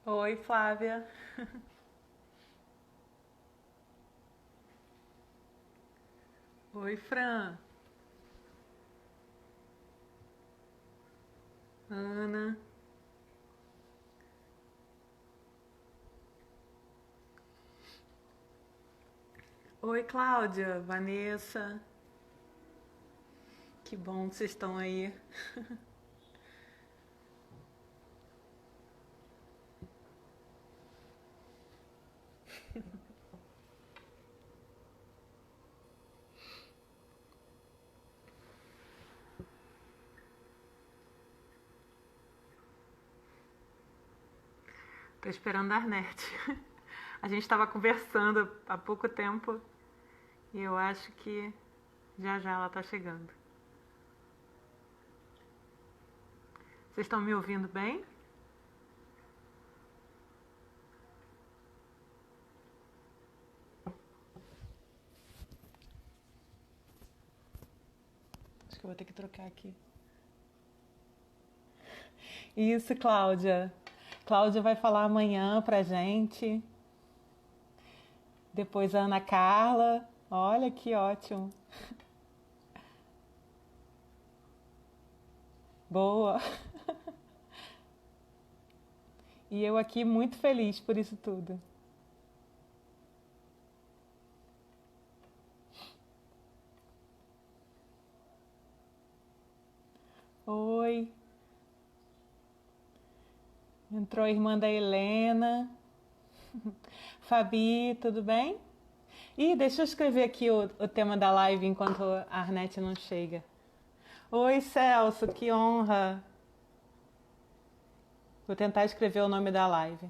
Oi, Flávia. Oi, Fran. Ana. Oi, Cláudia. Vanessa. Que bom que vocês estão aí. Tô esperando a Arnete. A gente estava conversando há pouco tempo e eu acho que já já ela tá chegando. Vocês estão me ouvindo bem? Acho que eu vou ter que trocar aqui. Isso, Cláudia. Cláudia vai falar amanhã pra gente. Depois a Ana Carla. Olha que ótimo. Boa. E eu aqui muito feliz por isso tudo. Oi. Entrou a irmã da Helena. Fabi, tudo bem? Ih, deixa eu escrever aqui o tema da live enquanto a Arnete não chega. Oi, Celso, que honra. Vou tentar escrever o nome da live.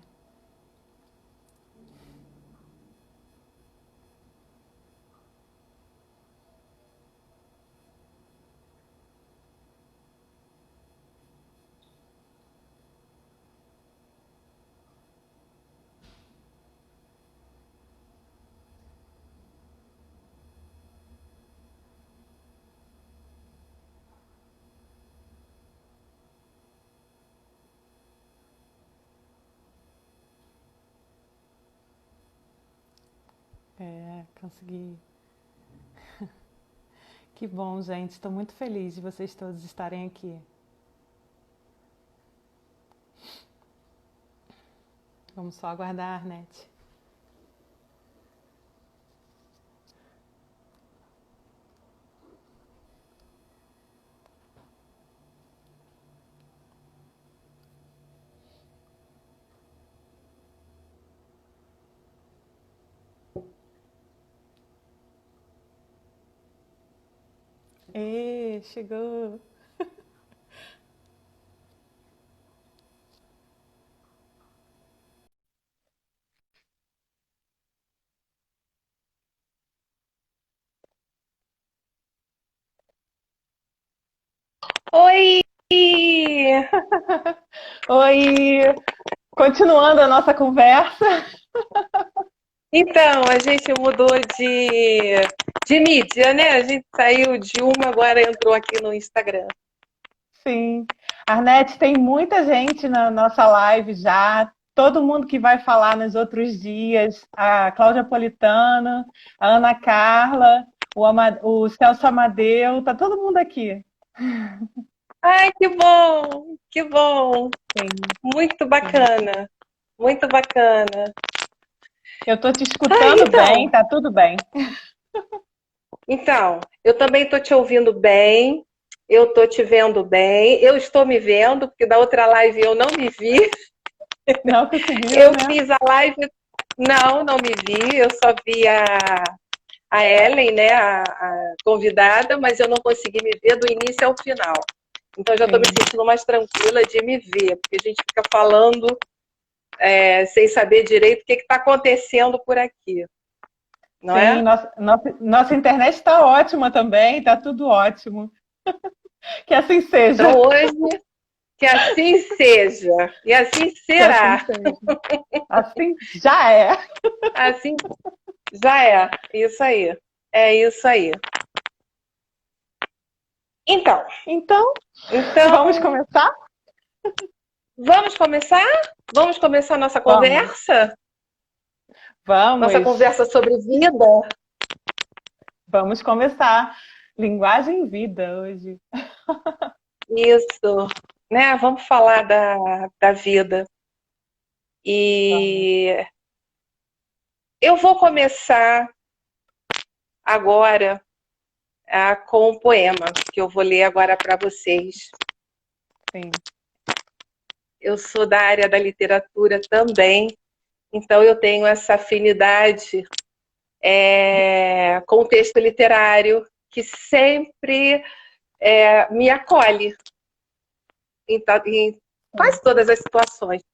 É, consegui. Que bom, gente. Estou muito feliz de vocês todos estarem aqui. Vamos só aguardar a Arnete. Ê, chegou. Oi! Oi! Continuando a nossa conversa. Então, a gente mudou de mídia, né? A gente saiu de uma, agora entrou aqui no Instagram. Sim. Arnete, tem muita gente na nossa live já. Todo mundo que vai falar nos outros dias. A Cláudia Politano, a Ana Carla, o Celso Amadeu. Tá todo mundo aqui. Ai, que bom! Que bom! Sim, Muito sim. bacana! Muito bacana! Eu tô te Ah, escutando bem, tá tudo bem. eu também estou te ouvindo bem, eu estou te vendo bem, eu estou me vendo, porque da outra live eu não me vi. Não conseguiu, Eu né? fiz a live, não me vi, eu só vi a Ellen, né, a convidada, mas eu não consegui me ver do início ao final. Então já estou me Sim. sentindo mais tranquila de me ver, porque a gente fica falando sem saber direito o que está acontecendo por aqui, não Sim, é? nossa internet está ótima também, tá tudo ótimo. Que assim Então seja. hoje, que assim seja, e assim Que assim será, seja. Assim já é. assim já é, isso aí, é isso aí. Então, Então, vamos então começar? Vamos começar? Vamos começar nossa conversa? Vamos. Nossa conversa sobre vida? Vamos começar. Linguagem e vida hoje. Isso, né? Vamos falar da vida. E eu vou começar agora com um poema que eu vou ler agora para vocês. Sim. Eu sou da área da literatura também, então eu tenho essa afinidade com o texto literário que sempre me acolhe em quase todas as situações,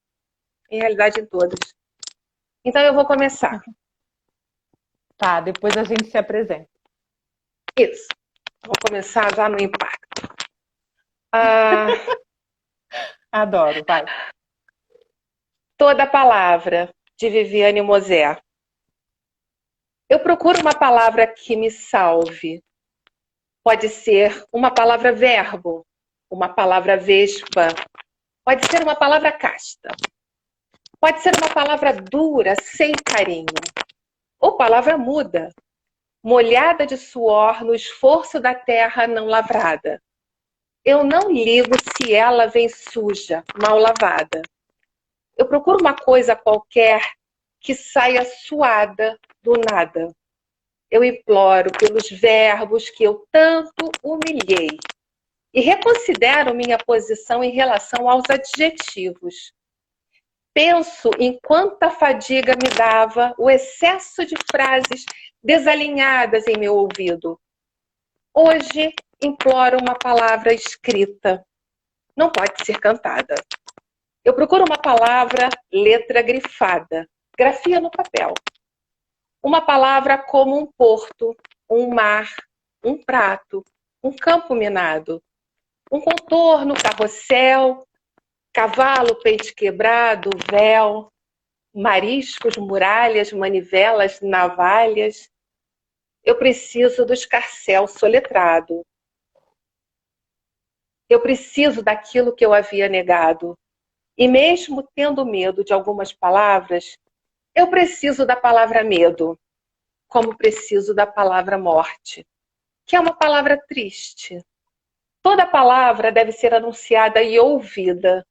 em realidade em todas. Então eu vou começar. Tá, depois a gente se apresenta. Isso. Vou começar já no impacto. Adoro, vai. Toda palavra, de Viviane Mosé. Eu procuro uma palavra que me salve. Pode ser uma palavra verbo, uma palavra vespa, pode ser uma palavra casta, pode ser uma palavra dura, sem carinho, ou palavra muda, molhada de suor no esforço da terra não lavrada. Eu não ligo se ela vem suja, mal lavada. Eu procuro uma coisa qualquer que saia suada do nada. Eu imploro pelos verbos que eu tanto humilhei e reconsidero minha posição em relação aos adjetivos. Penso em quanta fadiga me dava o excesso de frases desalinhadas em meu ouvido. Hoje imploro uma palavra escrita. Não pode ser cantada. Eu procuro uma palavra, letra grifada, grafia no papel. Uma palavra como um porto, um mar, um prato, um campo minado, um contorno, carrossel, cavalo, pente quebrado, véu, mariscos, muralhas, manivelas, navalhas. Eu preciso do escarcéu soletrado. Eu preciso daquilo que eu havia negado. E mesmo tendo medo de algumas palavras, eu preciso da palavra medo, como preciso da palavra morte, que é uma palavra triste. Toda palavra deve ser anunciada e ouvida.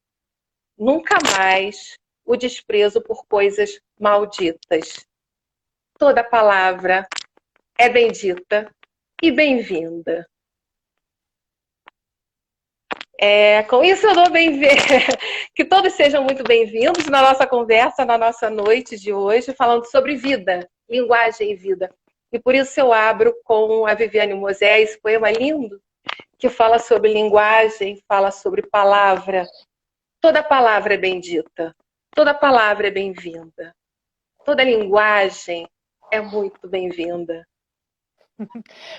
Nunca mais o desprezo por coisas malditas. Toda palavra é bendita e bem-vinda. Com isso eu dou que todos sejam muito bem-vindos na nossa conversa, na nossa noite de hoje, falando sobre vida, linguagem e vida. E por isso eu abro com a Viviane Mosé, esse poema lindo, que fala sobre linguagem, fala sobre palavra. Toda palavra é bendita, toda palavra é bem-vinda, toda linguagem é muito bem-vinda.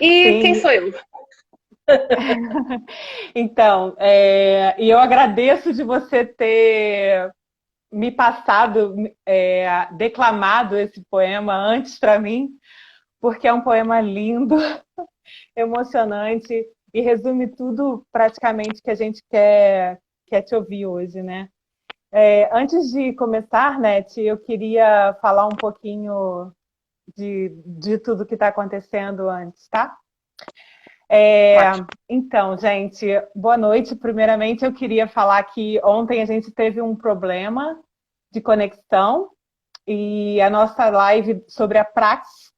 E Sim. quem sou eu? Então, e eu agradeço de você ter me passado, declamado esse poema antes para mim, porque é um poema lindo, emocionante e resume tudo praticamente que a gente quer te ouvir hoje, né? Antes de começar, Nete, eu queria falar um pouquinho de tudo que está acontecendo antes, tá? Então, gente, boa noite. Primeiramente, eu queria falar que ontem a gente teve um problema de conexão e a nossa live sobre a Praxis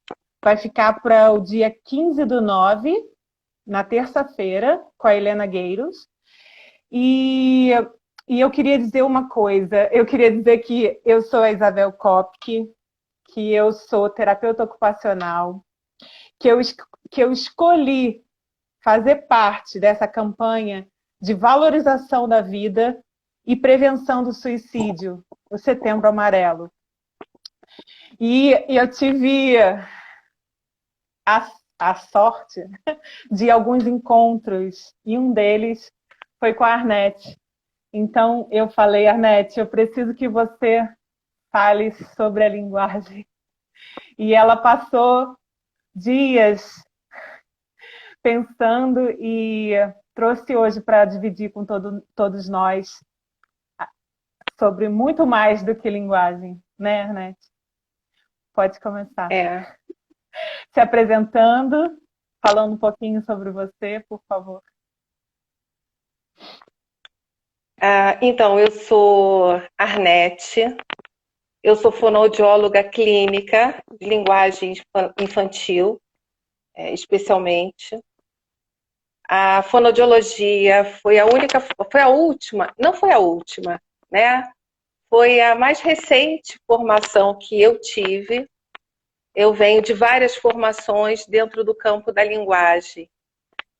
vai ficar para o dia 15/9, na terça-feira, com a Helena Gueiros. E eu queria dizer uma coisa. Eu queria dizer que eu sou a Isabel Kopke, que eu sou terapeuta ocupacional, que eu escolhi fazer parte dessa campanha de valorização da vida e prevenção do suicídio, o Setembro Amarelo. E eu tive a sorte de alguns encontros, e um deles foi com a Arnete. Então, eu falei, Arnete, eu preciso que você fale sobre a linguagem. E ela passou dias pensando e trouxe hoje para dividir com todos nós sobre muito mais do que linguagem, né, Arnete? Pode começar. Se apresentando, falando um pouquinho sobre você, por favor. Então, eu sou Arnete, eu sou fonoaudióloga clínica de linguagem infantil, especialmente. A fonoaudiologia foi a última, não foi a última, né? Foi a mais recente formação que eu tive. Eu venho de várias formações dentro do campo da linguagem.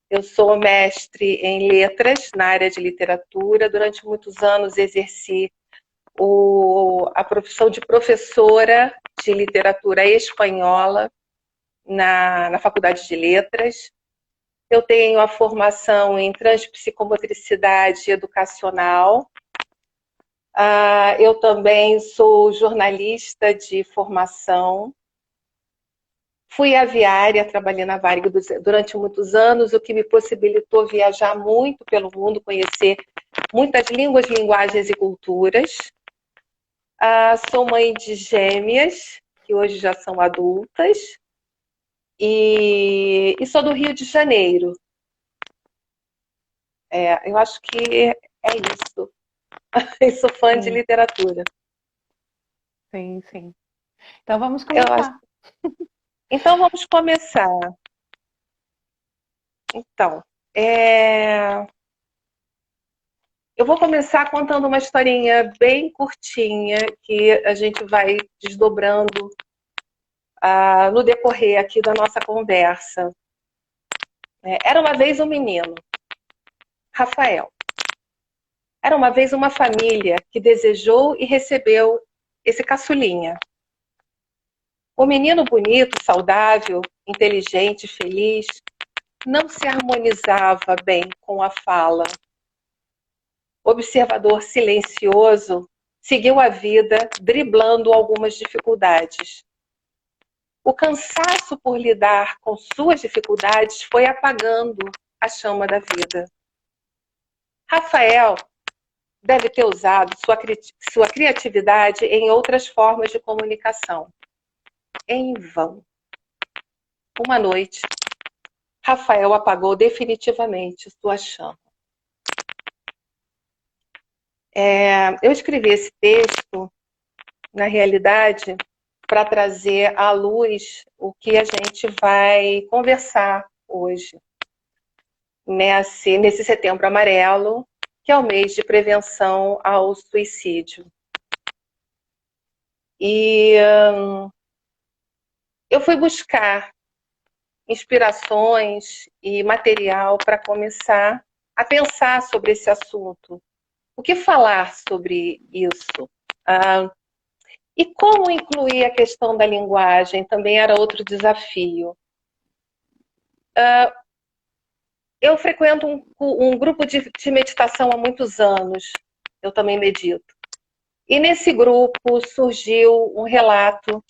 Eu sou mestre em letras, na área de literatura. Durante muitos anos exerci a profissão de professora de literatura espanhola na Faculdade de Letras. Eu tenho a formação em transpsicomotricidade educacional. Eu também sou jornalista de formação. Fui aviária, trabalhei na Varig durante muitos anos, o que me possibilitou viajar muito pelo mundo, conhecer muitas línguas, linguagens e culturas. Sou mãe de gêmeas, que hoje já são adultas, e sou do Rio de Janeiro. Eu acho que é isso. Eu sou fã de literatura. Sim, sim. Então vamos começar. Então vamos começar. Então, eu vou começar contando uma historinha bem curtinha que a gente vai desdobrando no decorrer aqui da nossa conversa. Era uma vez um menino, Rafael. Era uma vez uma família que desejou e recebeu esse caçulinha. O menino bonito, saudável, inteligente, feliz, não se harmonizava bem com a fala. O observador silencioso seguiu a vida driblando algumas dificuldades. O cansaço por lidar com suas dificuldades foi apagando a chama da vida. Rafael deve ter usado sua criatividade em outras formas de comunicação. Em vão. Uma noite, Rafael apagou definitivamente sua chama. Eu escrevi esse texto, na realidade, para trazer à luz o que a gente vai conversar hoje, nesse Setembro Amarelo, que é o mês de prevenção ao suicídio. E eu fui buscar inspirações e material para começar a pensar sobre esse assunto. O que falar sobre isso? E como incluir a questão da linguagem também era outro desafio. Eu frequento um grupo de meditação há muitos anos. Eu também medito. E nesse grupo surgiu um relato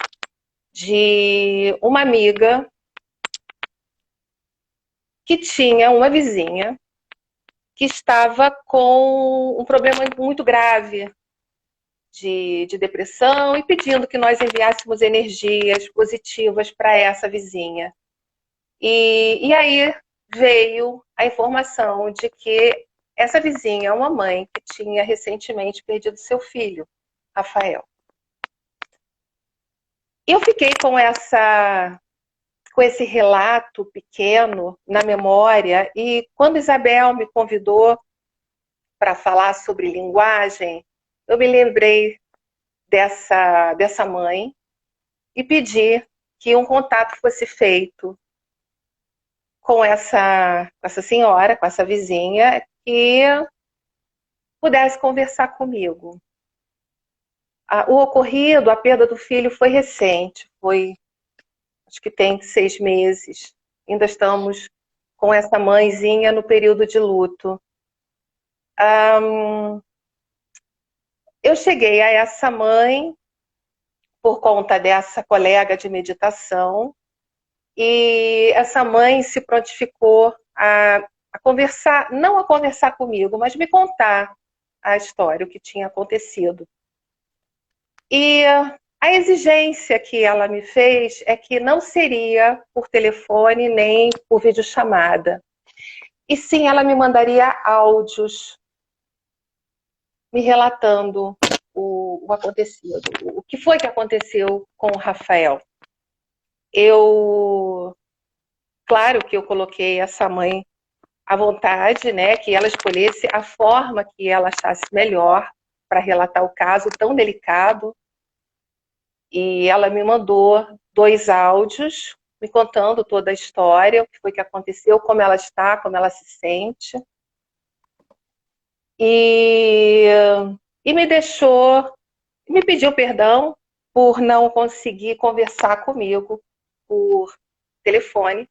de uma amiga que tinha uma vizinha que estava com um problema muito grave de depressão e pedindo que nós enviássemos energias positivas para essa vizinha. E aí veio a informação de que essa vizinha é uma mãe que tinha recentemente perdido seu filho, Rafael. Eu fiquei com esse relato pequeno na memória e quando Isabel me convidou para falar sobre linguagem, eu me lembrei dessa mãe e pedi que um contato fosse feito com essa senhora, com essa vizinha, que pudesse conversar comigo. O ocorrido, a perda do filho, foi recente, acho que tem 6 meses. Ainda estamos com essa mãezinha no período de luto. Eu cheguei a essa mãe por conta dessa colega de meditação e essa mãe se prontificou a conversar, não a conversar comigo, mas me contar a história, o que tinha acontecido. E a exigência que ela me fez é que não seria por telefone nem por videochamada. E sim, ela me mandaria áudios me relatando o acontecido. O que foi que aconteceu com o Rafael? Claro que eu coloquei essa mãe à vontade, né, que ela escolhesse a forma que ela achasse melhor para relatar o caso tão delicado. E ela me mandou 2 áudios me contando toda a história, o que foi que aconteceu, como ela está, como ela se sente. E me pediu perdão por não conseguir conversar comigo por telefone,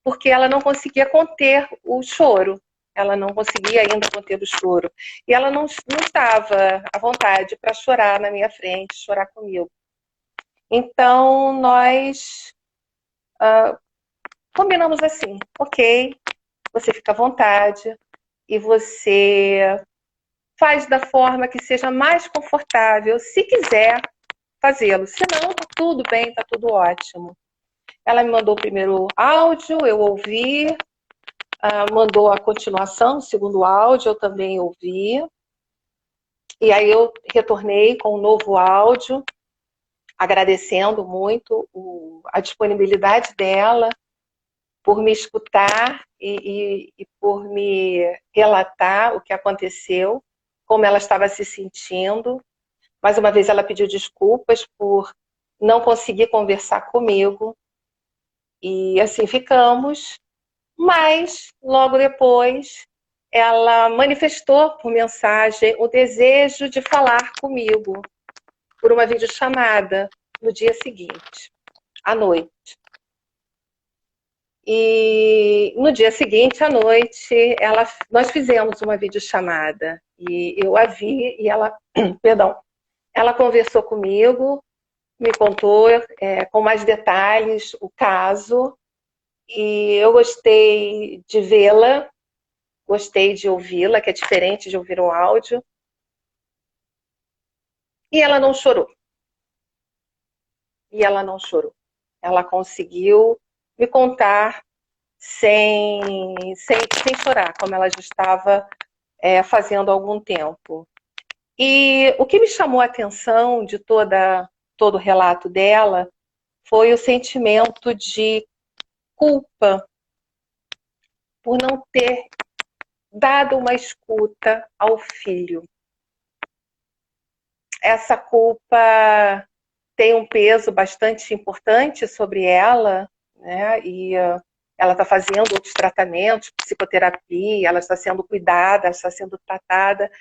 porque ela não conseguia conter o choro. Ela não conseguia ainda conter o choro. E ela não estava à vontade para chorar na minha frente, chorar comigo. Então, nós combinamos assim, ok, você fica à vontade e você faz da forma que seja mais confortável, se quiser fazê-lo. Se não, tá tudo bem, tá tudo ótimo. Ela me mandou o primeiro áudio, eu ouvi, mandou a continuação, o segundo áudio, eu também ouvi. E aí eu retornei com um novo áudio, agradecendo muito a disponibilidade dela por me escutar e por me relatar o que aconteceu, como ela estava se sentindo. Mais uma vez ela pediu desculpas por não conseguir conversar comigo. E assim ficamos. Mas, logo depois, ela manifestou por mensagem o desejo de falar comigo por uma videochamada no dia seguinte, à noite. E no dia seguinte, à noite, nós fizemos uma videochamada. E eu a vi e ela, perdão, ela conversou comigo, me contou com mais detalhes o caso. E eu gostei de vê-la, gostei de ouvi-la, que é diferente de ouvir um áudio. E ela não chorou. Ela conseguiu me contar sem chorar, como ela já estava fazendo há algum tempo. E o que me chamou a atenção de todo o relato dela foi o sentimento de culpa por não ter dado uma escuta ao filho. Essa culpa tem um peso bastante importante sobre ela, né? E ela está fazendo outros tratamentos, psicoterapia, ela está sendo cuidada, está sendo tratada,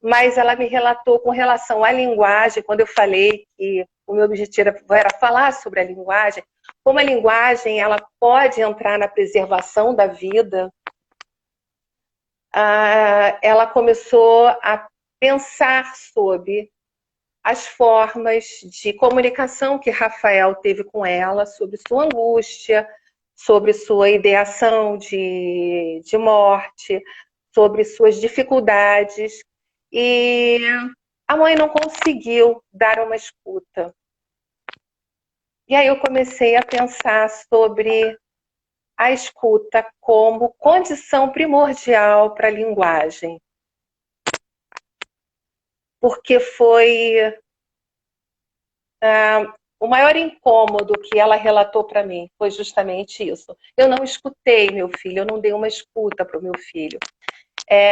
mas ela me relatou com relação à linguagem, quando eu falei que o meu objetivo era falar sobre a linguagem, como a linguagem ela pode entrar na preservação da vida. Ela começou a pensar sobre as formas de comunicação que Rafael teve com ela, sobre sua angústia, sobre sua ideação de morte, sobre suas dificuldades. E a mãe não conseguiu dar uma escuta. E aí eu comecei a pensar sobre a escuta como condição primordial para a linguagem. Porque foi o maior incômodo que ela relatou para mim foi justamente isso. Eu não escutei meu filho, eu não dei uma escuta para o meu filho.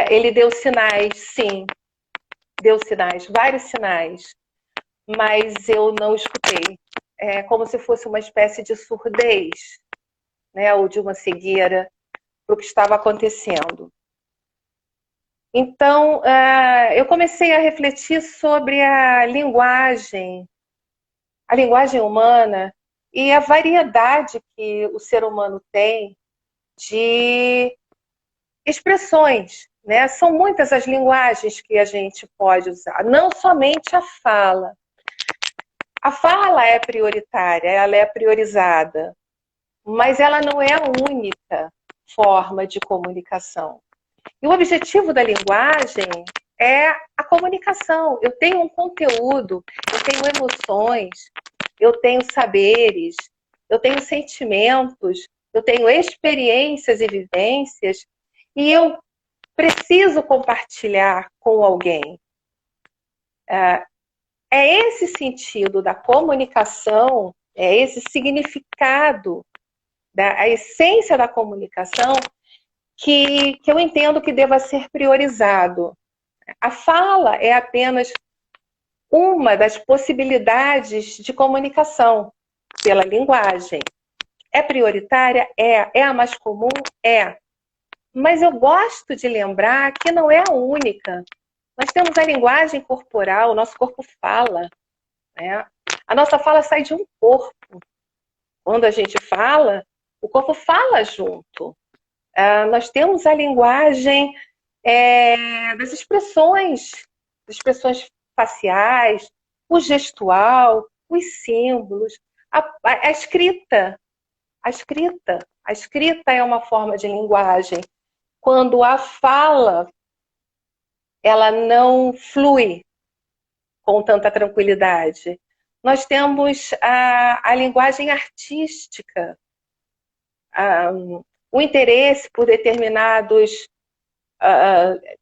Ele deu sinais, sim, deu sinais, vários sinais, mas eu não escutei. É como se fosse uma espécie de surdez, né, ou de uma cegueira para o que estava acontecendo. Então, eu comecei a refletir sobre a linguagem humana e a variedade que o ser humano tem de expressões, né? São muitas as linguagens que a gente pode usar, não somente a fala. A fala é prioritária, ela é priorizada, mas ela não é a única forma de comunicação. E o objetivo da linguagem é a comunicação. Eu tenho um conteúdo, eu tenho emoções, eu tenho saberes, eu tenho sentimentos, eu tenho experiências e vivências, e eu preciso compartilhar com alguém. É esse sentido da comunicação, é esse significado, a essência da comunicação que eu entendo que deva ser priorizado. A fala é apenas uma das possibilidades de comunicação pela linguagem. É prioritária? É. É a mais comum? É. Mas eu gosto de lembrar que não é a única. Nós temos a linguagem corporal, o nosso corpo fala, né? A nossa fala sai de um corpo. Quando a gente fala, o corpo fala junto. Nós temos a linguagem das expressões faciais, o gestual, os símbolos, a escrita. A escrita é uma forma de linguagem. Quando a fala, ela não flui com tanta tranquilidade. Nós temos a linguagem artística, o interesse por determinados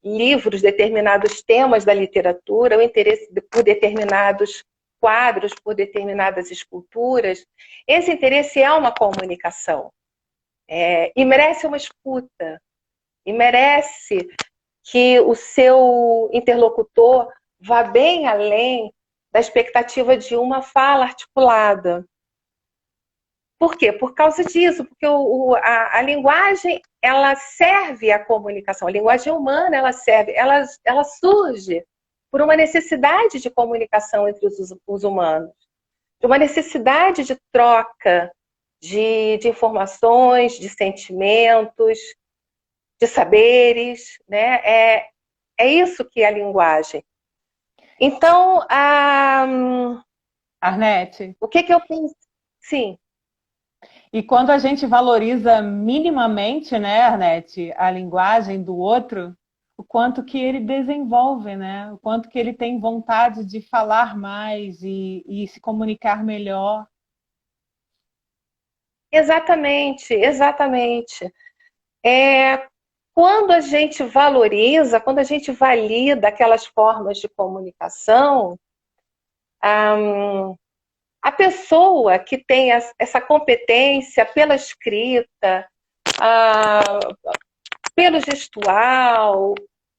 livros, determinados temas da literatura, o interesse por determinados quadros, por determinadas esculturas. Esse interesse é uma comunicação. E merece uma escuta. E merece que o seu interlocutor vá bem além da expectativa de uma fala articulada. Por quê? Por causa disso, porque a linguagem, ela serve à comunicação. A linguagem humana, ela surge por uma necessidade de comunicação entre os humanos, de uma necessidade de troca de informações, de sentimentos, de saberes, né? É isso que é a linguagem. Então, Arnete, o que eu penso? Sim. e quando a gente valoriza minimamente, né, Arnete, a linguagem do outro, o quanto que ele desenvolve, né? O quanto que ele tem vontade de falar mais e se comunicar melhor. Exatamente, exatamente. Quando a gente valoriza, quando a gente valida aquelas formas de comunicação, a pessoa que tem essa competência pela escrita, pelo gestual,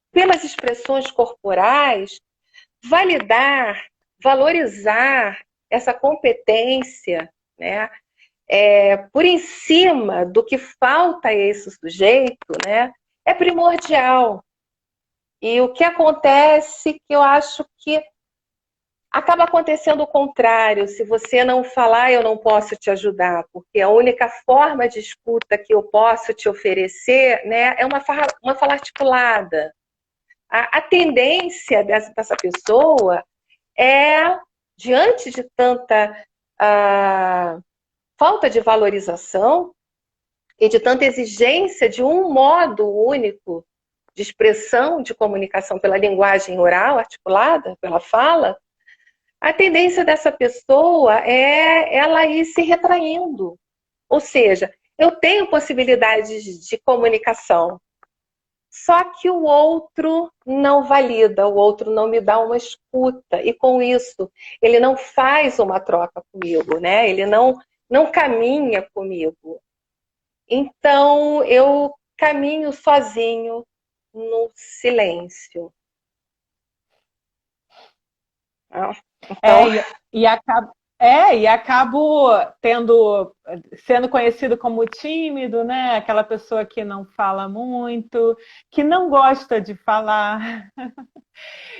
pelas expressões corporais, validar, valorizar essa competência, né? Por em cima do que falta a esse sujeito, né? É primordial. E o que acontece, que eu acho que acaba acontecendo o contrário. Se você não falar, eu não posso te ajudar, porque a única forma de escuta que eu posso te oferecer, né, é uma fala articulada. A tendência dessa pessoa é, diante de tanta falta de valorização e de tanta exigência de um modo único de expressão, de comunicação pela linguagem oral articulada, pela fala, a tendência dessa pessoa é ela ir se retraindo. Ou seja, eu tenho possibilidades de comunicação, só que o outro não valida, o outro não me dá uma escuta. E com isso, ele não faz uma troca comigo, né? Ele não caminha comigo. Então, eu caminho sozinho no silêncio. Então, E acabo sendo conhecido como tímido, né? Aquela pessoa que não fala muito, que não gosta de falar.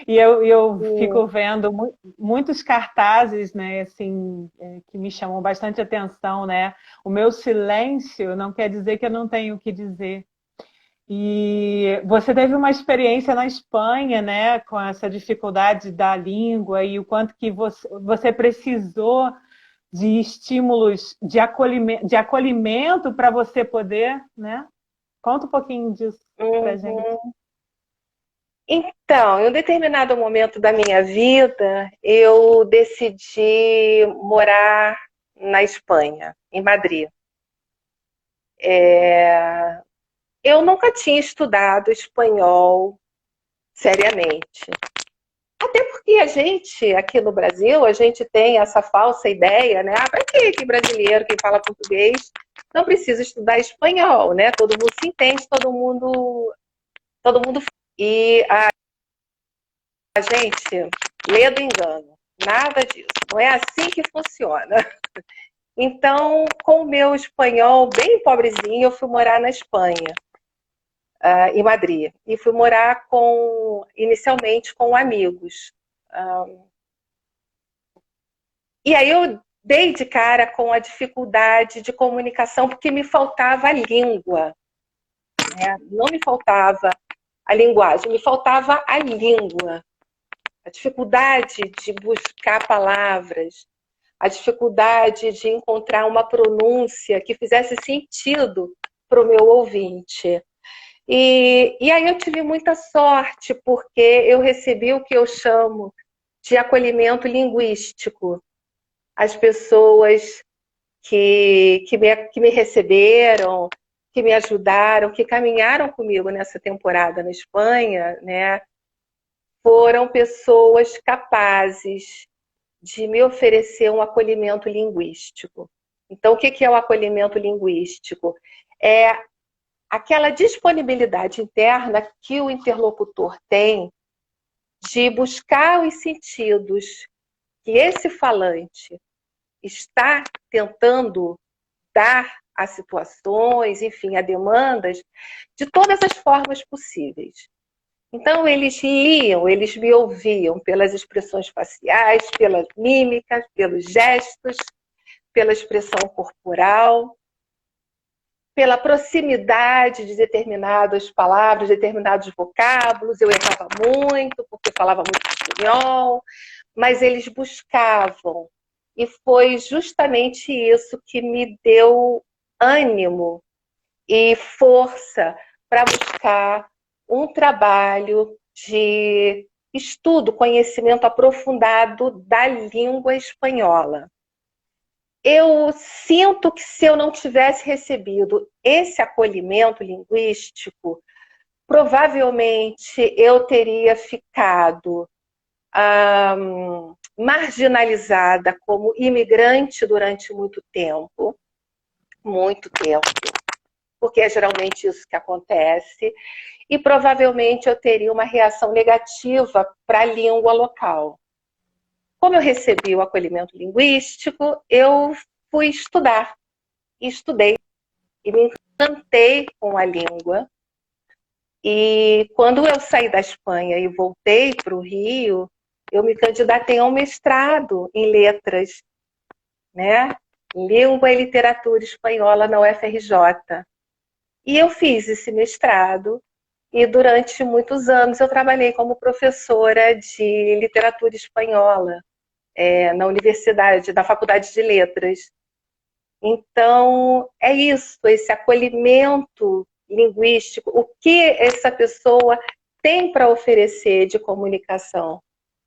E eu fico vendo muitos cartazes, né, assim, que me chamam bastante atenção, né? O meu silêncio não quer dizer que eu não tenho o que dizer. E você teve uma experiência na Espanha, né, com essa dificuldade da língua e o quanto que você precisou de estímulos de acolhimento para você poder, né? Conta um pouquinho disso para gente. Então, em um determinado momento da minha vida, eu decidi morar na Espanha, em Madrid. Eu nunca tinha estudado espanhol seriamente. Até porque a gente, aqui no Brasil, a gente tem essa falsa ideia, né? Ah, para que brasileiro que fala português não precisa estudar espanhol, né? Todo mundo se entende, todo mundo. E a gente lê do engano. Nada disso. Não é assim que funciona. Então, com o meu espanhol bem pobrezinho, eu fui morar na Espanha, em Madrid. E fui morar inicialmente com amigos. E aí eu dei de cara com a dificuldade de comunicação, porque me faltava a língua. Né? Não me faltava a linguagem, me faltava a língua. A dificuldade de buscar palavras, a dificuldade de encontrar uma pronúncia que fizesse sentido para o meu ouvinte. E aí eu tive muita sorte, porque eu recebi o que eu chamo de acolhimento linguístico. As pessoas que me receberam, que me ajudaram, que caminharam comigo nessa temporada na Espanha, né, foram pessoas capazes de me oferecer um acolhimento linguístico. Então, o que é o acolhimento linguístico? É aquela disponibilidade interna que o interlocutor tem de buscar os sentidos que esse falante está tentando dar a situações, enfim, a demandas, de todas as formas possíveis. Então, eles liam, eles me ouviam pelas expressões faciais, pelas mímicas, pelos gestos, pela expressão corporal, pela proximidade de determinadas palavras, determinados vocábulos. Eu errava muito, porque falava muito espanhol, mas eles buscavam. E foi justamente isso que me deu ânimo e força para buscar um trabalho de estudo, conhecimento aprofundado da língua espanhola. Eu sinto que se eu não tivesse recebido esse acolhimento linguístico, provavelmente eu teria ficado marginalizada como imigrante durante muito tempo, porque é geralmente isso que acontece, e provavelmente eu teria uma reação negativa para a língua local. Como eu recebi o acolhimento linguístico, eu fui estudar, e estudei, e me encantei com a língua. E quando eu saí da Espanha e voltei para o Rio, eu me candidatei a um mestrado em letras, né? Língua e literatura espanhola na UFRJ. E eu fiz esse mestrado e durante muitos anos eu trabalhei como professora de literatura espanhola na universidade, na Faculdade de Letras. Então, é isso, esse acolhimento linguístico, o que essa pessoa tem para oferecer de comunicação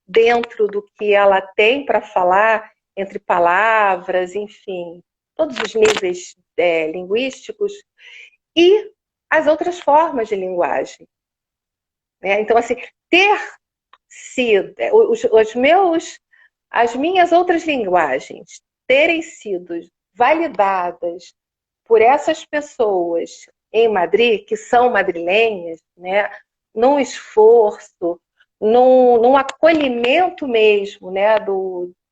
dentro do que ela tem para falar, entre palavras, enfim, todos os níveis linguísticos, e as outras formas de linguagem. Né? Então, assim, ter sido, as minhas outras linguagens terem sido validadas por essas pessoas em Madrid, que são madrilenhas, né, num esforço, num acolhimento mesmo, né,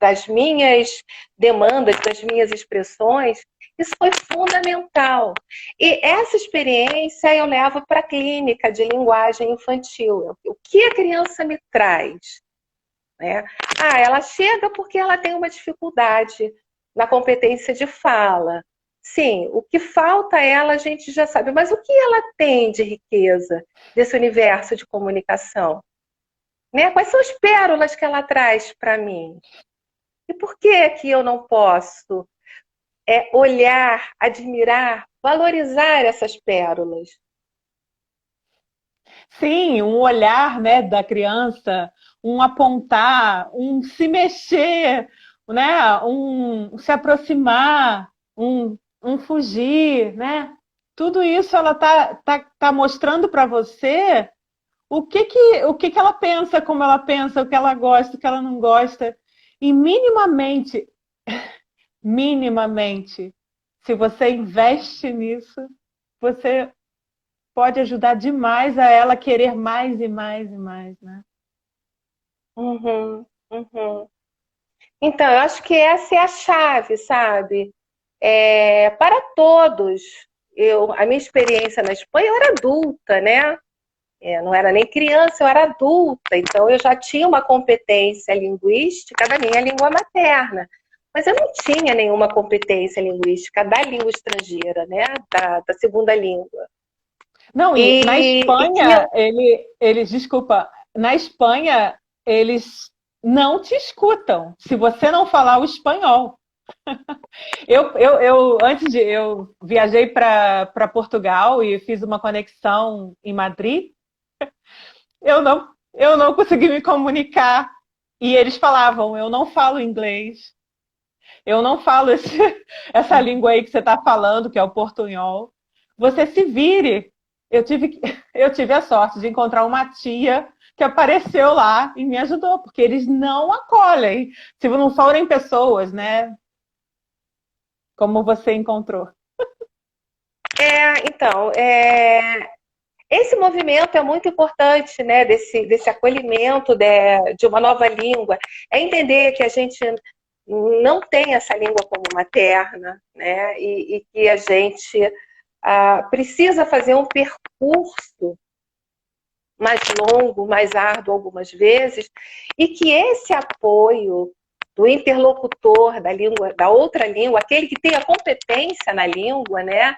das minhas demandas, das minhas expressões, isso foi fundamental. E essa experiência eu levo para a clínica de linguagem infantil. O que a criança me traz? Né? Ela chega porque ela tem uma dificuldade na competência de fala. Sim, o que falta a ela a gente já sabe, mas o que ela tem de riqueza desse universo de comunicação? Né? Quais são as pérolas que ela traz para mim? E por que eu não posso olhar, admirar, valorizar essas pérolas? Sim, um olhar, né, da criança, um apontar, um se mexer, né, um se aproximar, um fugir, né? Tudo isso ela tá mostrando para você o que ela pensa, como ela pensa, o que ela gosta, o que ela não gosta. E minimamente, se você investe nisso, você pode ajudar demais a ela querer mais e mais e mais, né? Uhum, uhum. Então, eu acho que essa é a chave, sabe? Para todos. A minha experiência na Espanha, eu era adulta, né? Não era nem criança, eu era adulta. Então, eu já tinha uma competência linguística da minha língua materna. Mas eu não tinha nenhuma competência linguística da língua estrangeira, né? Da segunda língua. Não, e na E tinha. Espanha, desculpa, na Espanha, eles não te escutam se você não falar o espanhol. Eu viajei para Portugal e fiz uma conexão em Madrid. Eu não consegui me comunicar. E eles falavam, eu não falo inglês, eu não falo essa língua aí que você está falando, que é o portunhol. Você se vire. Eu tive a sorte de encontrar uma tia que apareceu lá e me ajudou, porque eles não acolhem. Se não forem pessoas, né? Como você encontrou. Então, esse movimento é muito importante, né? Desse acolhimento de uma nova língua. É entender que a gente não tem essa língua como materna, né? E que a gente precisa fazer um percurso mais longo, mais árduo algumas vezes, e que esse apoio do interlocutor da língua, da outra língua, aquele que tem a competência na língua, né?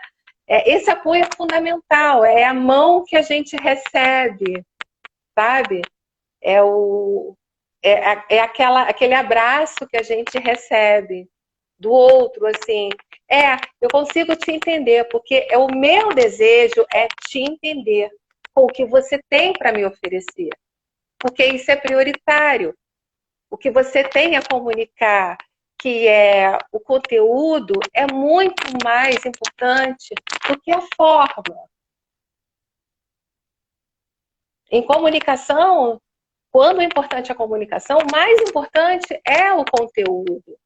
Esse apoio é fundamental, é a mão que a gente recebe, sabe? Aquele abraço que a gente recebe do outro, assim. Eu consigo te entender, porque o meu desejo é te entender com o que você tem para me oferecer, porque isso é prioritário. O que você tem a comunicar, que é o conteúdo, é muito mais importante do que a forma. Em comunicação, quando é importante a comunicação, mais importante é o conteúdo.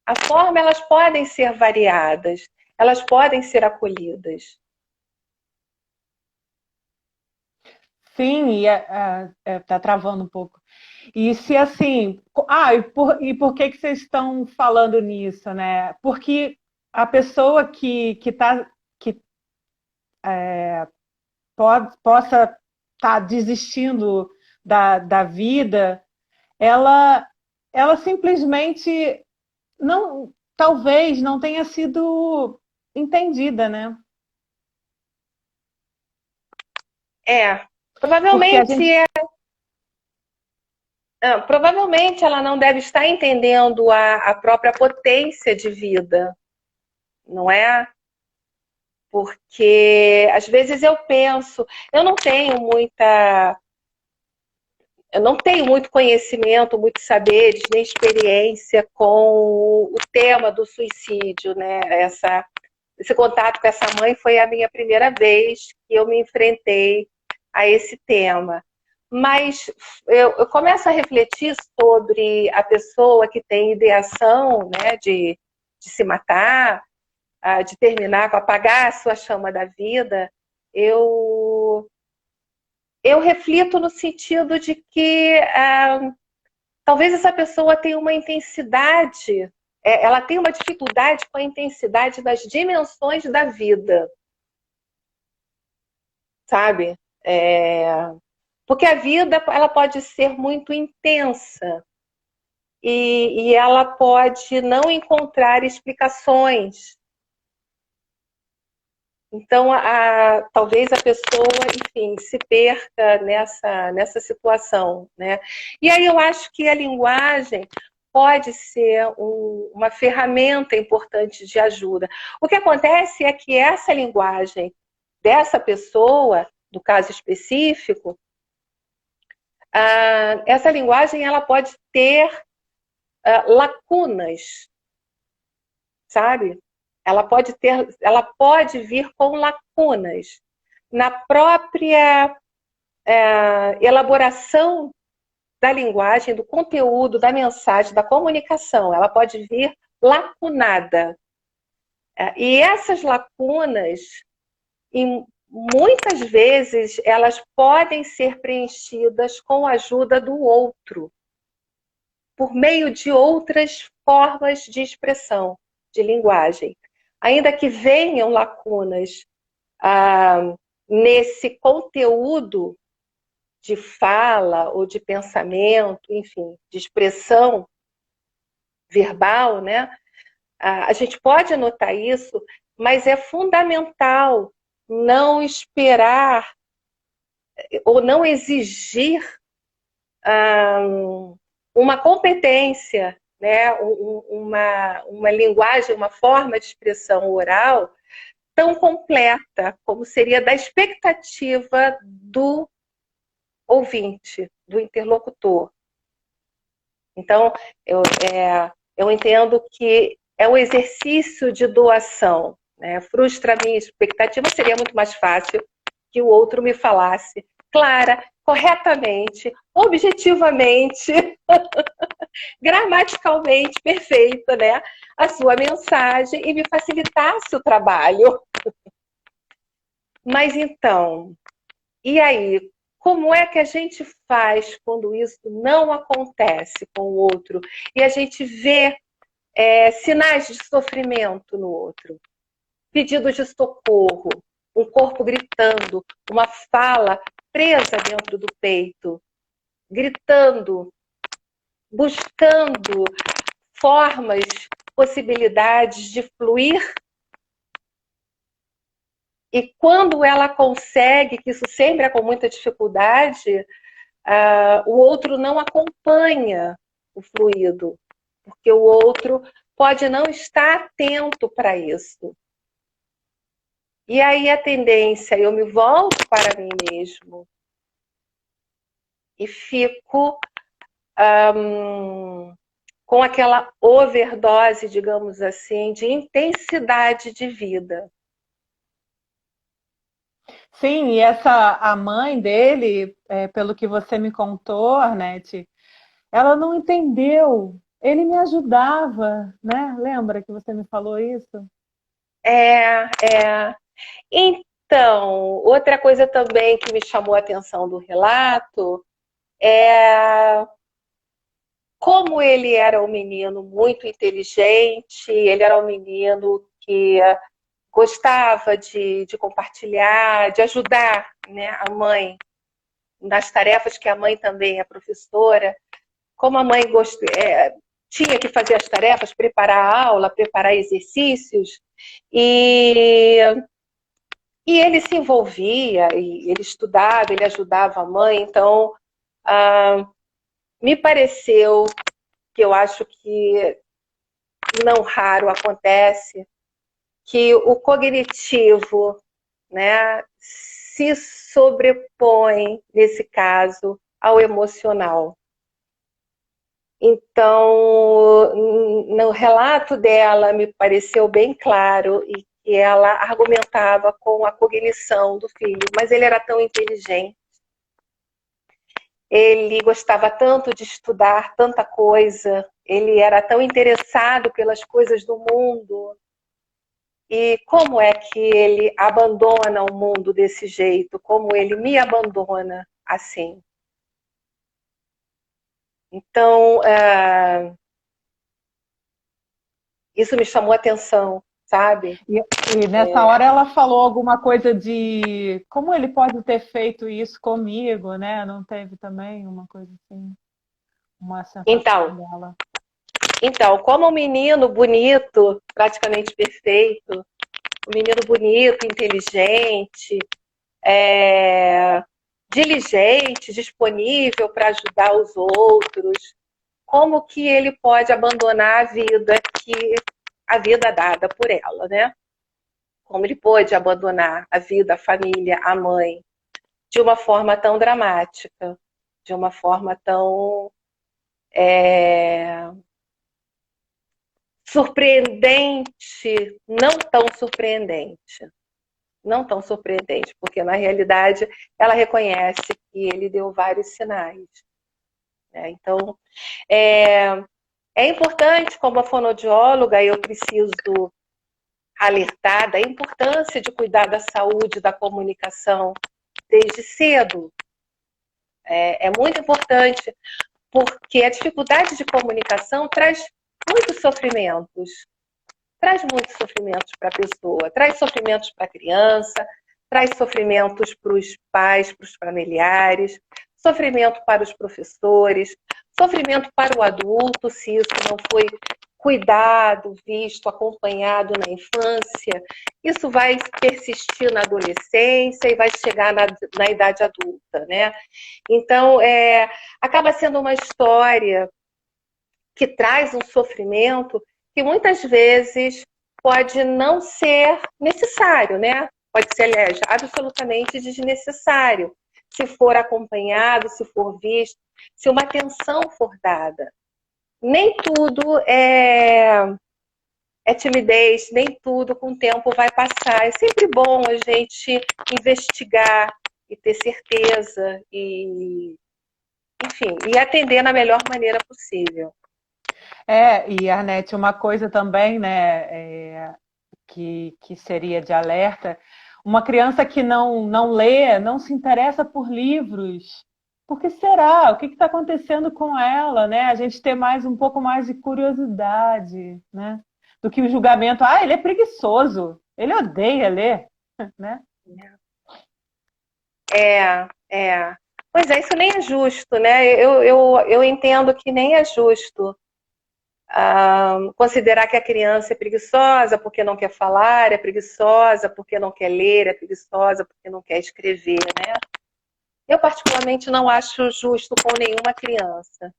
A forma, elas podem ser variadas, elas podem ser acolhidas. Sim, e tá travando um pouco. E se assim, e por que que vocês estão falando nisso, né? Porque a pessoa que possa estar desistindo da vida, ela, ela simplesmente não, talvez não tenha sido entendida, né? É, Porque a provavelmente gente provavelmente ela não deve estar entendendo a própria potência de vida, não é? Porque às vezes eu penso, eu não tenho muita, eu não tenho muito conhecimento, muitos saberes, nem experiência com o tema do suicídio, né? Esse contato com essa mãe foi a minha primeira vez que eu me enfrentei a esse tema. Mas eu começo a refletir sobre a pessoa que tem ideação, né, de se matar, de terminar, com apagar a sua chama da vida. Eu reflito no sentido de que talvez essa pessoa tenha uma intensidade, ela tem uma dificuldade com a intensidade das dimensões da vida, sabe? Porque a vida ela pode ser muito intensa e ela pode não encontrar explicações. Então, talvez a pessoa, enfim, se perca nessa situação, né? E aí eu acho que a linguagem pode ser uma ferramenta importante de ajuda. O que acontece é que essa linguagem dessa pessoa, do caso específico, essa linguagem ela pode ter lacunas, sabe? Ela pode vir com lacunas na própria elaboração da linguagem, do conteúdo, da mensagem, da comunicação. Ela pode vir lacunada. E essas lacunas, muitas vezes, elas podem ser preenchidas com a ajuda do outro, por meio de outras formas de expressão, de linguagem. Ainda que venham lacunas nesse conteúdo de fala ou de pensamento, enfim, de expressão verbal, né? A gente pode notar isso, mas é fundamental não esperar ou não exigir uma competência, né? uma linguagem, uma forma de expressão oral tão completa como seria da expectativa do ouvinte, do interlocutor. Então, eu entendo que é um exercício de doação, né? Frustra a minha expectativa, seria muito mais fácil que o outro me falasse clara, corretamente, objetivamente, gramaticalmente perfeita, né? A sua mensagem e me facilitasse o trabalho. Mas então, e aí? Como é que a gente faz quando isso não acontece com o outro? E a gente vê sinais de sofrimento no outro, pedidos de socorro, um corpo gritando, uma fala presa dentro do peito, gritando, buscando formas, possibilidades de fluir. E quando ela consegue, que isso sempre é com muita dificuldade, o outro não acompanha o fluido, porque o outro pode não estar atento para isso. E aí a tendência, eu me volto para mim mesmo e fico com aquela overdose, digamos assim, de intensidade de vida. Sim, e a mãe dele, pelo que você me contou, Arnete, ela não entendeu. Ele me ajudava, né? Lembra que você me falou isso? Então, outra coisa também que me chamou a atenção do relato é como ele era um menino muito inteligente, ele era um menino que gostava de compartilhar, de ajudar, né, a mãe nas tarefas, que a mãe também é professora. Como a mãe tinha que fazer as tarefas, preparar a aula, preparar exercícios, e ele se envolvia, e ele estudava, ele ajudava a mãe. Então, me pareceu que eu acho que não raro acontece que o cognitivo, né, se sobrepõe, nesse caso, ao emocional. Então, no relato dela, me pareceu bem claro e que ela argumentava com a cognição do filho, mas ele era tão inteligente, ele gostava tanto de estudar tanta coisa, ele era tão interessado pelas coisas do mundo. E como é que ele abandona o mundo desse jeito? Como ele me abandona assim? Então, isso me chamou a atenção, sabe? E nessa hora ela falou alguma coisa de como ele pode ter feito isso comigo, né? Não teve também uma coisa assim, uma sensação dela? Então, como um menino bonito, praticamente perfeito, um menino bonito, inteligente, diligente, disponível para ajudar os outros, como que ele pode abandonar a vida dada por ela, né? Como ele pôde abandonar a vida, a família, a mãe. de uma forma tão dramática, de uma forma tão surpreendente, não tão surpreendente. Não tão surpreendente, porque na realidade ela reconhece que ele deu vários sinais. Né? Então, é importante, como a fonoaudióloga, eu preciso alertar da importância de cuidar da saúde, da comunicação desde cedo. É muito importante, porque a dificuldade de comunicação traz muitos sofrimentos. Traz muitos sofrimentos para a pessoa, traz sofrimentos para a criança, traz sofrimentos para os pais, para os familiares, sofrimento para os professores, sofrimento para o adulto, se isso não foi cuidado, visto, acompanhado na infância. Isso vai persistir na adolescência e vai chegar na idade adulta, né? Então, acaba sendo uma história que traz um sofrimento que muitas vezes pode não ser necessário, né? Pode ser, aliás, absolutamente desnecessário, se for acompanhado, se for visto, se uma atenção for dada. Nem tudo é timidez, nem tudo com o tempo vai passar. É sempre bom a gente investigar e ter certeza e, enfim, e atender na melhor maneira possível. E Arnete, uma coisa também, né, que seria de alerta, uma criança que não lê, não se interessa por livros, por que será? O que está acontecendo com ela, né? A gente ter um pouco mais de curiosidade, né? Do que o julgamento, ele é preguiçoso, ele odeia ler, né? Pois é, isso nem é justo, né? Eu entendo que nem é justo considerar que a criança é preguiçosa porque não quer falar, é preguiçosa porque não quer ler, é preguiçosa porque não quer escrever, né? Eu particularmente não acho justo com nenhuma criança.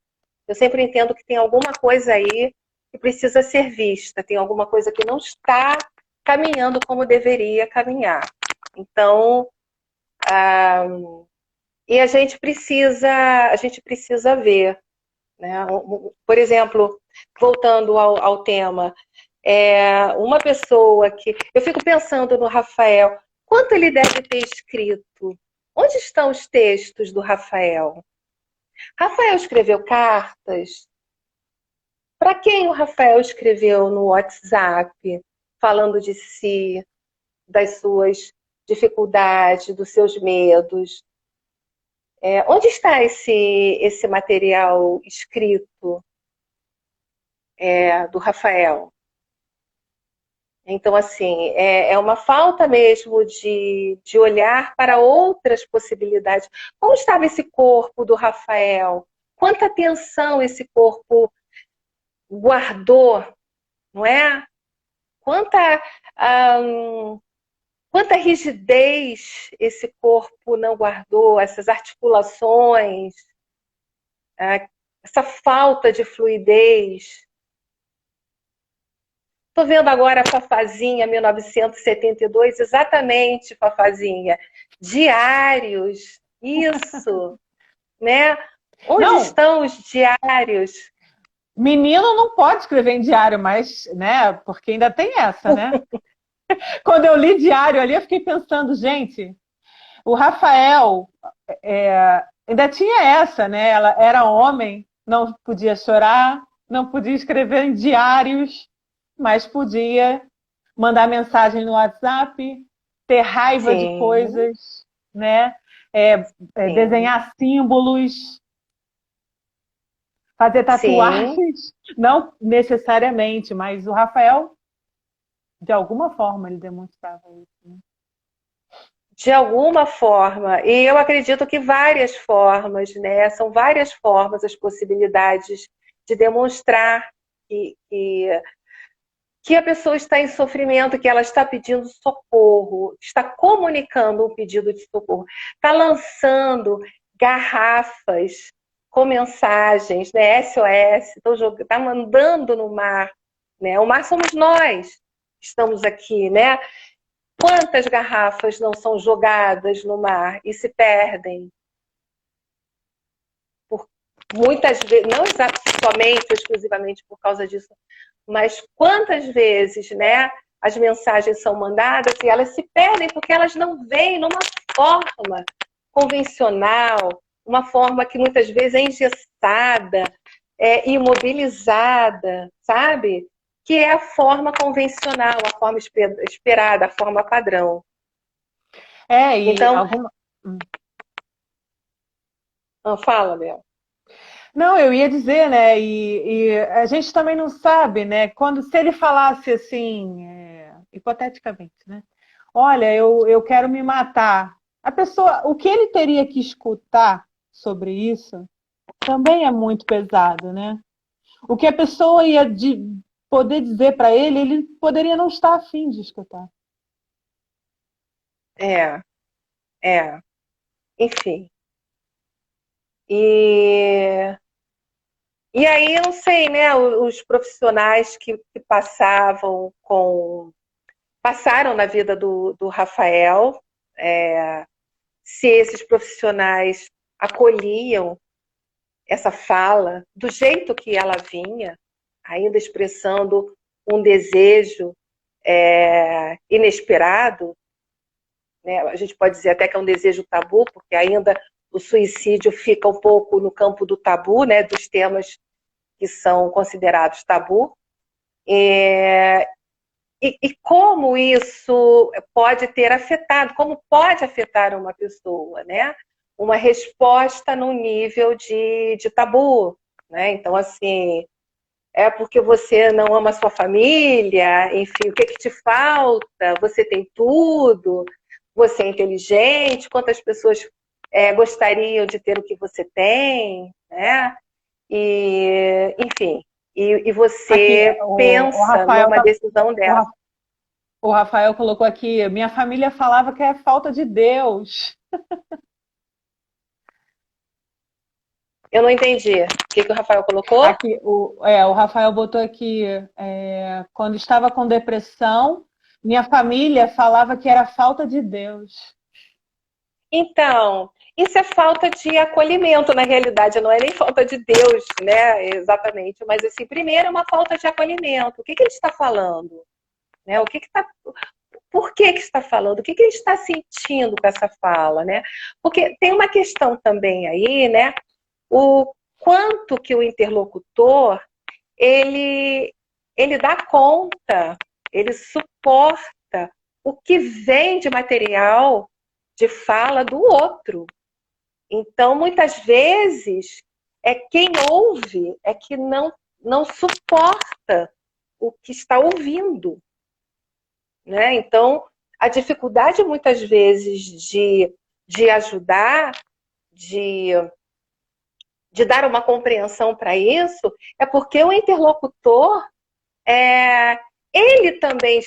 Eu sempre entendo que tem alguma coisa aí que precisa ser vista, tem alguma coisa que não está caminhando como deveria caminhar. Então, e a gente precisa ver, né? Por exemplo, voltando ao tema, uma pessoa que... Eu fico pensando no Rafael, quanto ele deve ter escrito? Onde estão os textos do Rafael? Rafael escreveu cartas? Para quem o Rafael escreveu no WhatsApp, falando de si, das suas dificuldades, dos seus medos? Onde está esse material escrito do Rafael? Então, assim, é uma falta mesmo de olhar para outras possibilidades. Como estava esse corpo do Rafael? Quanta atenção esse corpo guardou, não é? Quanta rigidez esse corpo não guardou, essas articulações, essa falta de fluidez. Estou vendo agora a Fafazinha, 1972, exatamente, Fafazinha. Diários, isso, né? Onde estão os diários? Menino não pode escrever em diário, mas, né? Porque ainda tem essa, né? Quando eu li diário ali, eu fiquei pensando, gente, o Rafael ainda tinha essa, né? Ela era homem, não podia chorar, não podia escrever em diários, mas podia mandar mensagem no WhatsApp, ter raiva de coisas, né? Desenhar símbolos, fazer tatuagens, não necessariamente, mas o Rafael, de alguma forma, ele demonstrava isso, né? De alguma forma, e eu acredito que várias formas, né? São várias formas as possibilidades de demonstrar que a pessoa está em sofrimento, que ela está pedindo socorro, está comunicando um pedido de socorro, está lançando garrafas com mensagens, né? SOS, está mandando no mar, né? O mar somos nós que estamos aqui, né? Quantas garrafas não são jogadas no mar e se perdem? Por, muitas vezes, não somente ou exclusivamente por causa disso, mas quantas vezes, né, as mensagens são mandadas e elas se perdem porque elas não vêm numa forma convencional, uma forma que muitas vezes é engessada, imobilizada, sabe? Que é a forma convencional, a forma esperada, a forma padrão. E Então, alguma. fala, Léo. Não, eu ia dizer, né? E a gente também não sabe, né? Quando se ele falasse assim, hipoteticamente, né? Olha, eu quero me matar. A pessoa, o que ele teria que escutar sobre isso também é muito pesado, né? O que a pessoa ia poder dizer para ele poderia não estar afim de escutar. É, é. Enfim. E aí, eu não sei, né? Os profissionais que passaram na vida do Rafael, se esses profissionais acolhiam essa fala do jeito que ela vinha, ainda expressando um desejo inesperado, né? A gente pode dizer até que é um desejo tabu, porque ainda o suicídio fica um pouco no campo do tabu, né? Dos temas que são considerados tabu. E como isso pode ter afetado, como pode afetar uma pessoa, né? Uma resposta no nível de tabu, né? Então, assim, é porque você não ama a sua família, enfim, o que te falta? Você tem tudo, você é inteligente, quantas pessoas gostariam de ter o que você tem, né? E, enfim, e Aqui, você o pensa Rafael numa decisão dessa. o Rafael colocou aqui, minha família falava que é falta de Deus. Eu não entendi. O que o Rafael colocou? Aqui, o Rafael botou aqui, quando estava com depressão, minha família falava que era falta de Deus. Então, isso é falta de acolhimento, na realidade, não é nem falta de Deus, né? Exatamente. Mas, assim, primeiro é uma falta de acolhimento. O que ele está falando? Né? Por que está falando? O que ele está sentindo com essa fala, né? Porque tem uma questão também aí, né? O quanto que o interlocutor ele dá conta, ele suporta o que vem de material de fala do outro. Então, muitas vezes, quem ouve é que não suporta o que está ouvindo, né? Então, a dificuldade muitas vezes de ajudar, de, de dar uma compreensão para isso, é porque o interlocutor ele também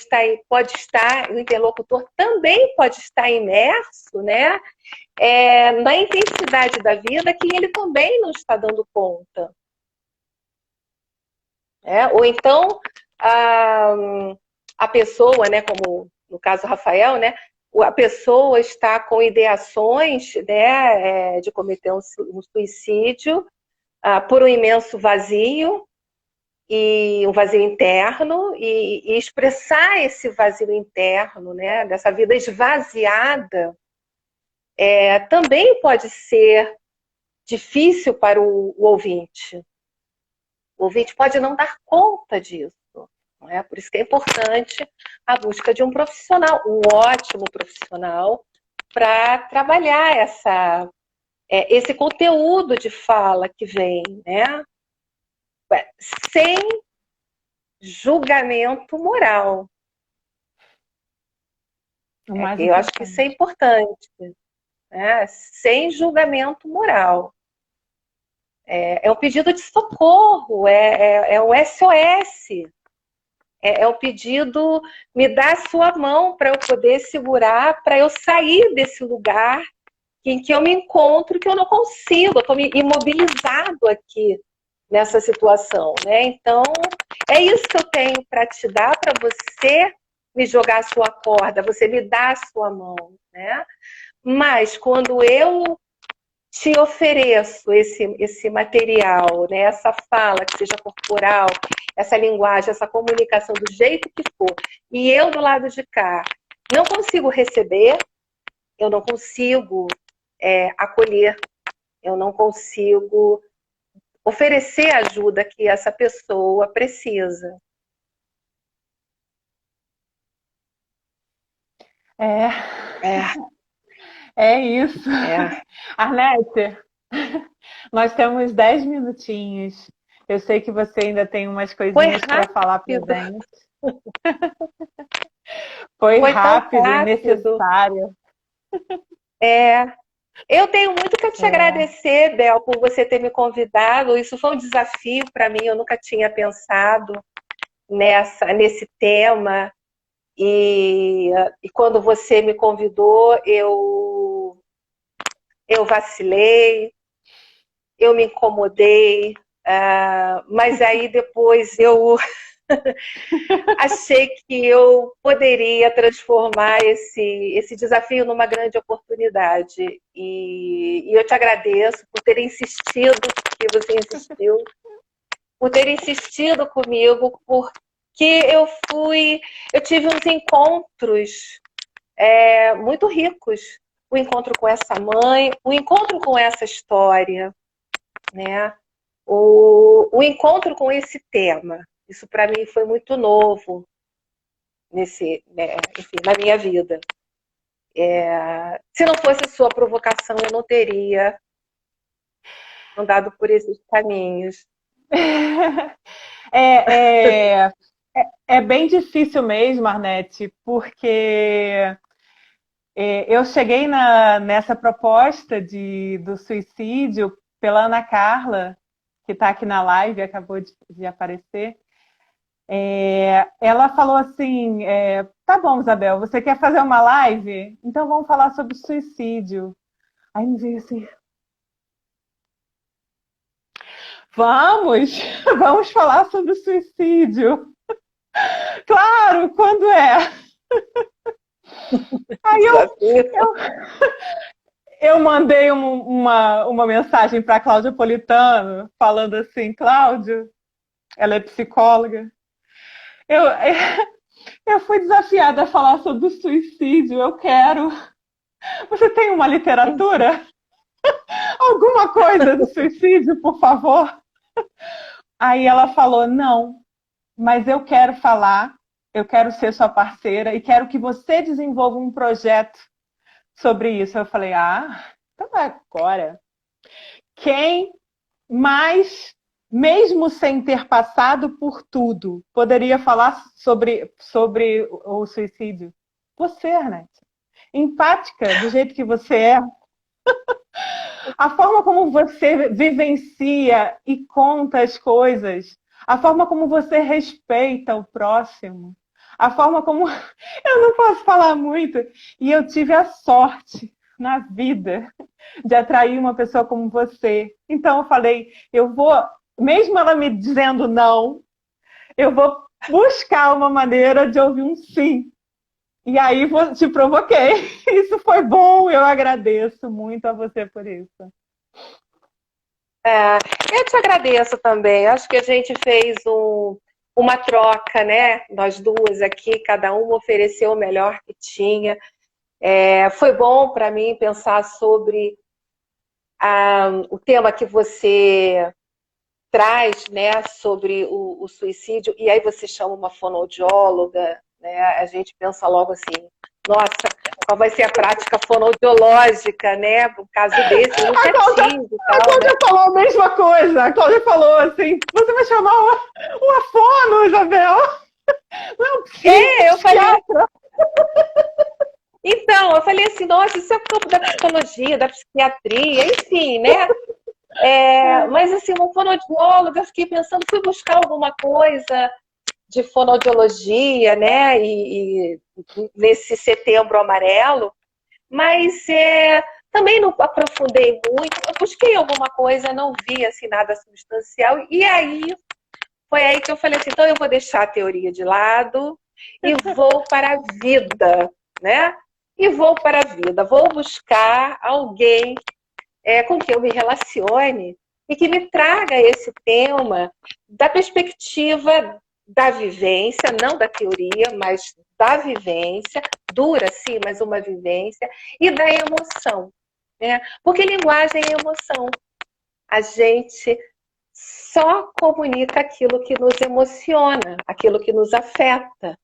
o interlocutor também pode estar imerso, né, na intensidade da vida que ele também não está dando conta. Ou então, a pessoa, né, como no caso Rafael, né, a pessoa está com ideações, né, de cometer um suicídio por um imenso vazio, e um vazio interno, e expressar esse vazio interno, né, dessa vida esvaziada, também pode ser difícil para o ouvinte. O ouvinte pode não dar conta disso. Não é? Por isso que é importante a busca de um profissional, um ótimo profissional, para trabalhar esse conteúdo de fala que vem, né? Sem julgamento moral. O mais Eu acho que isso é importante. importante, né? Sem julgamento moral. É um pedido de socorro, é um SOS. É um pedido, me dá a sua mão para eu poder segurar, para eu sair desse lugar em que eu me encontro, que eu não consigo, eu estou imobilizado aqui nessa situação, né? Então, é isso que eu tenho para te dar, para você me jogar a sua corda, você me dá a sua mão, né? Mas quando eu te ofereço esse material, né? Essa fala que seja corporal, essa linguagem, essa comunicação do jeito que for, e eu do lado de cá não consigo receber, eu não consigo acolher, eu não consigo oferecer a ajuda que essa pessoa precisa. É, É, é isso. é. Arnete, nós temos 10 minutinhos. Eu sei que você ainda tem umas Foi coisinhas para falar para rápido, gente. Foi foi tão rápido e rápido. necessário. É. Eu tenho muito que te É. agradecer, Bel, por você ter me convidado. Isso foi um desafio para mim, eu nunca tinha pensado nesse tema. E quando você me convidou, eu vacilei, eu me incomodei, mas aí depois eu achei que eu poderia transformar esse desafio numa grande oportunidade. E eu te agradeço por ter insistido, que você insistiu, por ter insistido comigo, porque eu tive uns encontros muito ricos. O encontro com essa mãe, o encontro com essa história, né? O encontro com esse tema. Isso para mim foi muito novo enfim, na minha vida. Se não fosse a sua provocação, eu não teria andado por esses caminhos. É, é, é bem difícil mesmo, Arnete, porque eu cheguei nessa proposta do suicídio pela Ana Carla, que está aqui na live, acabou de aparecer. Ela falou assim: tá bom, Isabel, você quer fazer uma live? Então vamos falar sobre suicídio. Aí me veio assim: vamos, vamos falar sobre suicídio. Claro, quando é? Aí eu mandei uma mensagem para a Cláudia Politano, falando assim: Cláudio, ela é psicóloga. Eu, eu fui desafiada a falar sobre suicídio. Eu quero. Você tem uma literatura? Alguma coisa do suicídio, por favor? Aí ela falou: não, mas eu quero falar, eu quero ser sua parceira e quero que você desenvolva um projeto sobre isso. Eu falei: então é agora. Quem mais, mesmo sem ter passado por tudo, poderia falar sobre o suicídio? Você, Arnete. Empática, do jeito que você é. A forma como você vivencia e conta as coisas, a forma como você respeita o próximo, a forma como. Eu não posso falar muito. E eu tive a sorte na vida de atrair uma pessoa como você. Então eu falei: eu vou, mesmo ela me dizendo não, eu vou buscar uma maneira de ouvir um sim. E aí te provoquei. Isso foi bom, eu agradeço muito a você por isso. Eu te agradeço também. Acho que a gente fez uma troca, né? Nós duas aqui, cada uma ofereceu o melhor que tinha. Foi bom para mim pensar sobre o tema que você traz, né? Sobre o suicídio. E aí você chama uma fonoaudióloga, né? A gente pensa logo assim: nossa, qual vai ser a prática fonoaudiológica, né? No caso desse, eu nunca tive e A tal, né? Cláudia falou a mesma coisa. A Cláudia falou assim: você vai chamar uma fono, Isabel? Não, Eu falei. Então, eu falei assim, nossa, isso é o campo da psicologia, da psiquiatria, enfim, né? Mas assim, uma fonoaudióloga, eu fiquei pensando, fui buscar alguma coisa de fonoaudiologia, né? E nesse setembro amarelo, mas também não aprofundei muito. Eu busquei alguma coisa, não vi assim nada substancial. E aí foi aí que eu falei assim, então eu vou deixar a teoria de lado e vou para a vida, né? E vou para a vida, vou buscar alguém com quem eu me relacione e que me traga esse tema da perspectiva da vivência, não da teoria, mas da vivência, dura sim, mas uma vivência, e da emoção, né? Porque linguagem é emoção. A gente só comunica aquilo que nos emociona, aquilo que nos afeta.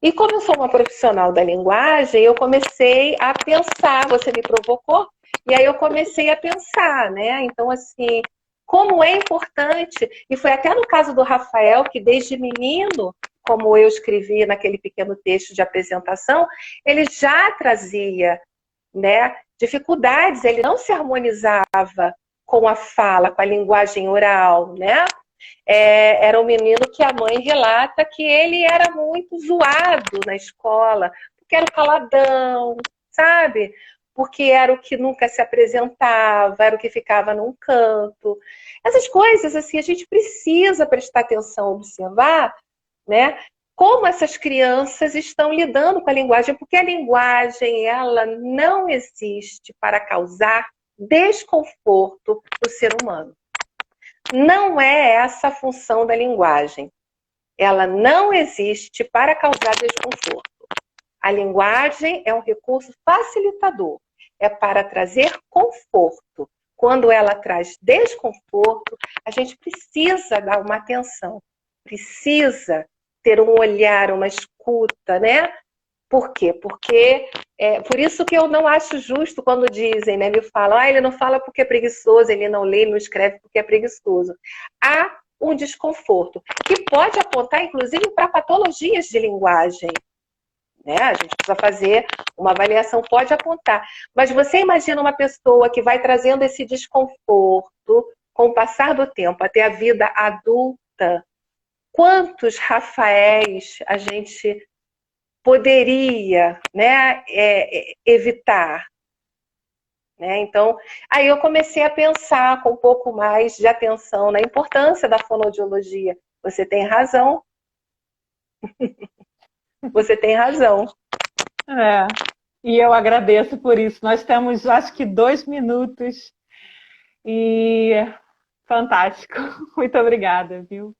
E como eu sou uma profissional da linguagem, eu comecei a pensar, você me provocou, e aí eu comecei a pensar, né? Então, assim, como é importante, e foi até no caso do Rafael, que desde menino, como eu escrevi naquele pequeno texto de apresentação, ele já trazia, né, dificuldades, ele não se harmonizava com a fala, com a linguagem oral, né? Era um menino que a mãe relata que ele era muito zoado na escola, porque era o caladão, sabe? Porque era o que nunca se apresentava, era o que ficava num canto. Essas coisas, assim, a gente precisa prestar atenção, observar, né? Como essas crianças estão lidando com a linguagem, porque a linguagem, ela não existe para causar desconforto no ser humano. Não é essa a função da linguagem. Ela não existe para causar desconforto. A linguagem é um recurso facilitador. É para trazer conforto. Quando ela traz desconforto, a gente precisa dar uma atenção. Precisa ter um olhar, uma escuta, né? Por quê? Porque por isso que eu não acho justo quando dizem, né? Me falam, ele não fala porque é preguiçoso, ele não lê, não escreve porque é preguiçoso. Há um desconforto, que pode apontar, inclusive, para patologias de linguagem. Né? A gente precisa fazer uma avaliação, pode apontar. Mas você imagina uma pessoa que vai trazendo esse desconforto com o passar do tempo, até a vida adulta. Quantos Rafaéis a gente poderia, né, evitar? Né? Então, aí eu comecei a pensar com um pouco mais de atenção na importância da fonoaudiologia. Você tem razão. Você tem razão. E eu agradeço por isso. Nós temos, acho que 2 minutos e fantástico. Muito obrigada, viu?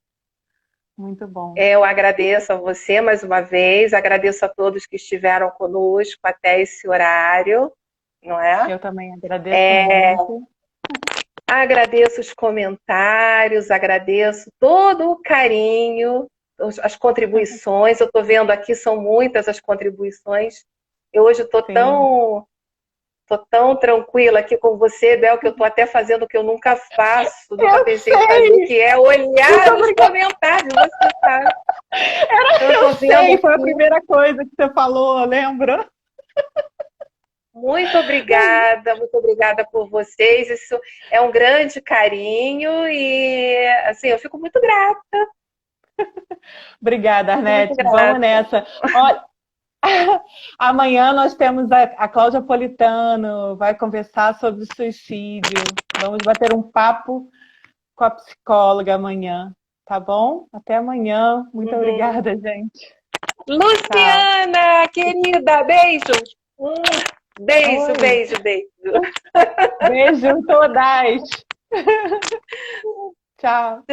Muito bom. Eu agradeço a você mais uma vez, agradeço a todos que estiveram conosco até esse horário, não é? Eu também agradeço muito. Agradeço os comentários, agradeço todo o carinho, as contribuições. Eu estou vendo aqui, são muitas as contribuições. Eu hoje estou tão tranquila aqui com você, Bel, que eu estou até fazendo o que eu nunca faço, nunca pensei em fazer, que é olhar os comentários, você sabe. Eu sei, foi a primeira coisa que você falou, lembra? Muito obrigada por vocês. Isso é um grande carinho e, assim, eu fico muito grata. Obrigada, Arnete. Vamos nessa. Olha, amanhã nós temos a Cláudia Politano, vai conversar sobre suicídio. Vamos bater um papo com a psicóloga amanhã, tá bom? Até amanhã. Muito obrigada, gente. Luciana, querida, beijo. Beijo, beijo, beijo. Beijo todas. Tchau.